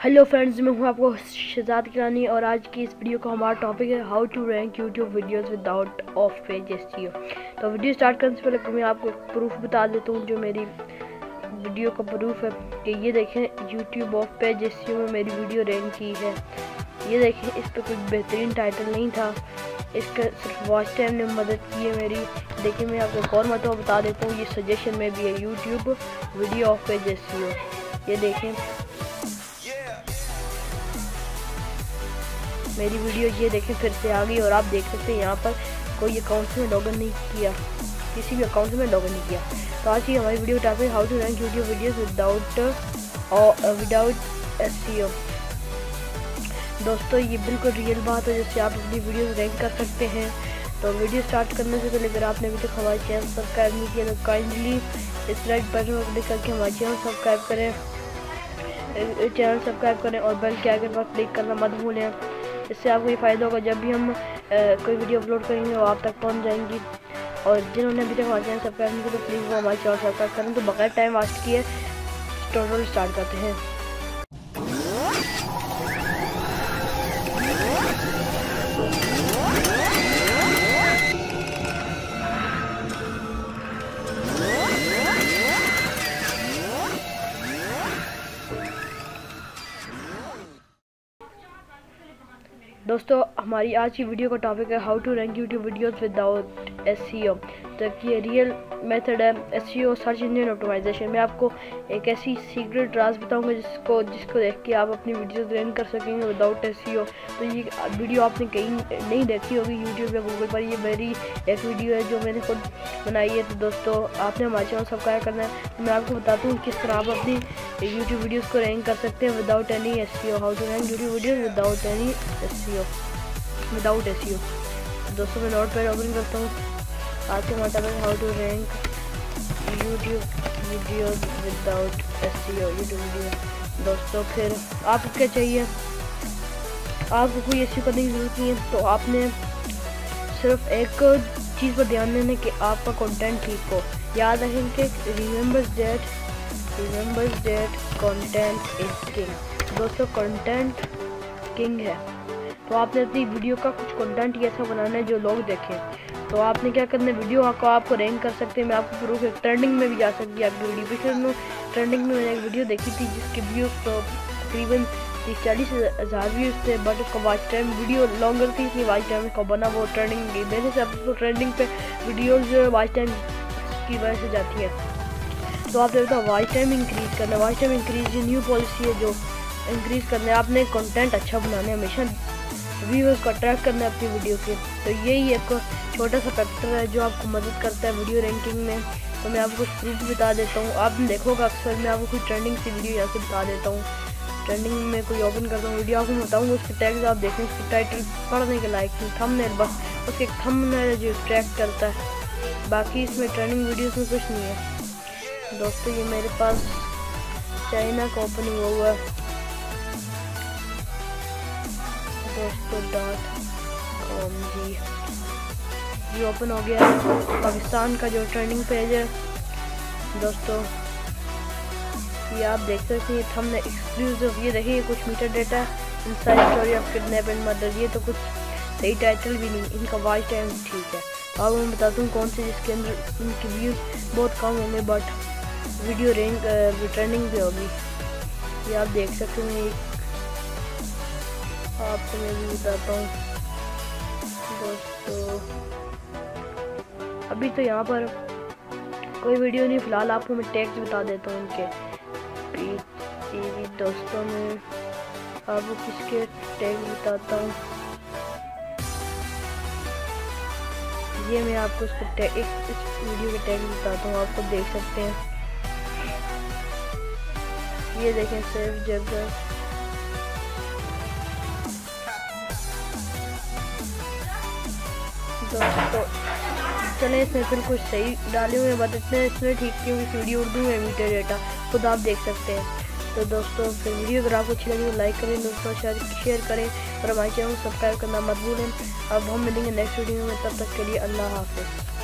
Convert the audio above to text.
Hello friends, मैं हूं आपको शहजाद किरानी और आज की इस वीडियो का हमारा टॉपिक है how to rank YouTube videos without off page SEO. तो वीडियो स्टार्ट करने से पहले मैं आपको एक प्रूफ बता देता हूं, जो मेरी वीडियो का प्रूफ है कि ये देखें यूट्यूब ऑफ पेज एसईओ में मेरी वीडियो रैंक की है। ये देखें, इस पर कुछ बेहतरीन टाइटल नहीं था, इसका सिर्फ वॉच टाइम ने मदद की है मेरी। देखिए, मैं आपको एक और मतलब बता देता हूँ, ये सजेशन में भी है YouTube video of page SEO. ये देखें मेरी वीडियो, ये देखें फिर से आ गई और आप देख सकते हैं यहाँ पर कोई अकाउंट में लॉगिन नहीं किया, किसी भी अकाउंट में लॉगिन नहीं किया। तो आज की हमारी video topic how to rank YouTube videos without SEO. दोस्तों, ये बिल्कुल रियल बात है जिससे आप अपनी वीडियोस रैंक कर सकते हैं। तो वीडियो स्टार्ट करने से पहले अगर आपने अभी तक हमारे चैनल सब्सक्राइब नहीं किया तो काइंडली इस रेड बटन पर क्लिक करके हमारे चैनल सब्सक्राइब करें और बेल के आइकन पर क्लिक करना मत भूलें। इससे आपको ये फ़ायदा होगा, जब भी हम कोई वीडियो अपलोड करेंगे वो आप तक पहुंच जाएंगी। और जिन्होंने अभी तक हमारे चैनल सब्सक्राइब नहीं किया तो प्लीज़ वो हमारे चैनल सब्सक्राइब करें। तो बगैर टाइम वेस्ट किए ट्यूटोरियल स्टार्ट करते हैं। दोस्तों, हमारी आज की वीडियो का टॉपिक है how to rank YouTube videos without SEO. तो ये रियल मेथड है एसईओ, सर्च इंजन ऑप्टिमाइजेशन। मैं आपको एक ऐसी सीक्रेट राज बताऊंगा जिसको देख के आप अपनी वीडियोस रैंक कर सकेंगे विदाउट एसईओ। तो ये वीडियो आपने कहीं नहीं देखी होगी यूट्यूब या गूगल पर, ये मेरी एक वीडियो है जो मैंने खुद बनाई है। तो दोस्तों, आपने हमारे चैनल सब्सक्राइब करना है। तो मैं आपको बताता हूँ किस तरह आप अपनी यूट्यूब वीडियोज़ को रैंक कर सकते हैं without any SEO. How to rank YouTube videos without any SEO, without SEO. दोस्तों, मैं नोट पैड ओपन करता हूँ। आज के मतलब how to rank YouTube videos without SEO, YouTube video. दोस्तों, फिर आपको क्या चाहिए, आपको कोई एसईओ करने की ज़रूरत नहीं है। तो आपने सिर्फ एक चीज़ पर ध्यान देना कि आपका कंटेंट ठीक हो। याद रखें कि remembers that content is king. दोस्तों, कंटेंट किंग है। तो आपने अपनी वीडियो का कुछ कंटेंट ही ऐसा बनाना है जो लोग देखें। तो आपने क्या करना है, वीडियो को आपको रैंक कर सकते हैं। मैं आपको प्रूफ है, ट्रेंडिंग में भी जा सकती है आपकी वीडियो। पिछले ट्रेंडिंग में मैंने एक वीडियो देखी थी जिसके व्यूज़ तो तकरीबन 30-40 हज़ार व्यूज़ थे, बट उसका वॉच टाइम, वीडियो लॉन्गर थी इसलिए वॉच टाइम उसका बना वो ट्रेंडिंग की वजह से। अब ट्रेंडिंग पे वीडियोज़ जो है वॉच टाइम की वजह से जाती है। तो आपने बताया वॉच टाइम इंक्रीज़ करना है। Watch time increase new policy है जो इंक्रीज़ करना है। आपने कंटेंट अच्छा बनाना है, हमेशा व्यूअर्स को अट्रैक्ट करना है अपनी वीडियो के। तो यही एक छोटा सा फैक्टर है जो आपको मदद करता है वीडियो रैंकिंग में। तो मैं आपको कुछ प्रूफ बता देता हूँ। आपने देखोगे अक्सर मैं आपको कुछ ट्रेंडिंग सी वीडियो यहाँ से बता देता हूँ। ट्रेंडिंग में कोई ओपन करता हूँ वीडियो, आपको बताऊँगा उसके टैग्स आप देखें, उसके टाइटल पढ़ने के लायक नहीं, थंबनेल बस उसके थंबनेल जो अट्रैक्ट करता है, बाकी इसमें ट्रेंडिंग वीडियोस में कुछ नहीं है। दोस्तों, ये मेरे पास चाइना का ओपनिंग हुआ है दोस्तों .com जी ओपन हो गया है। पाकिस्तान का जो ट्रेंडिंग पेज है दोस्तों, ये आप देख सकते हैं। थंबनेल एक्सक्लूसिव, ये देखिए कुछ meter data inside story of kidnap and murder. ये तो कुछ सही टाइटल भी नहीं, इनका वॉच टाइम ठीक है। अब मैं बताता हूँ कौन से जिसके अंदर इनके व्यूज़ बहुत कम होंगे बट वीडियो रैंक ट्रेंडिंग भी होगी। ये आप देख सकते हैं। आपको मैं भी बताता हूँ दोस्तों, अभी तो यहाँ पर कोई वीडियो नहीं, फिलहाल आपको मैं टैग्स बता देता हूँ उनके। टीवी दोस्तों, मैं आपको किसके टैग बताता हूँ, ये मैं आपको इसको टैग, इस वीडियो के टैग बताता हूँ, आपको देख सकते हैं। ये देखें, सेफ जगह। दोस्तों, चले इसमें फिर कुछ सही डाले हुए बट इसमें ठीक क्योंकि वीडियो उर्दू में मीटर डेटा खुद आप देख सकते हैं। तो दोस्तों, फिर वीडियो अगर आपको अच्छी लगी तो लाइक करें, दोस्तों शेयर करें और हमारे चैनल को सब्सक्राइब करना मत भूलें। अब हम मिलेंगे नेक्स्ट वीडियो में, तब तक के लिए अल्लाह हाफिज़।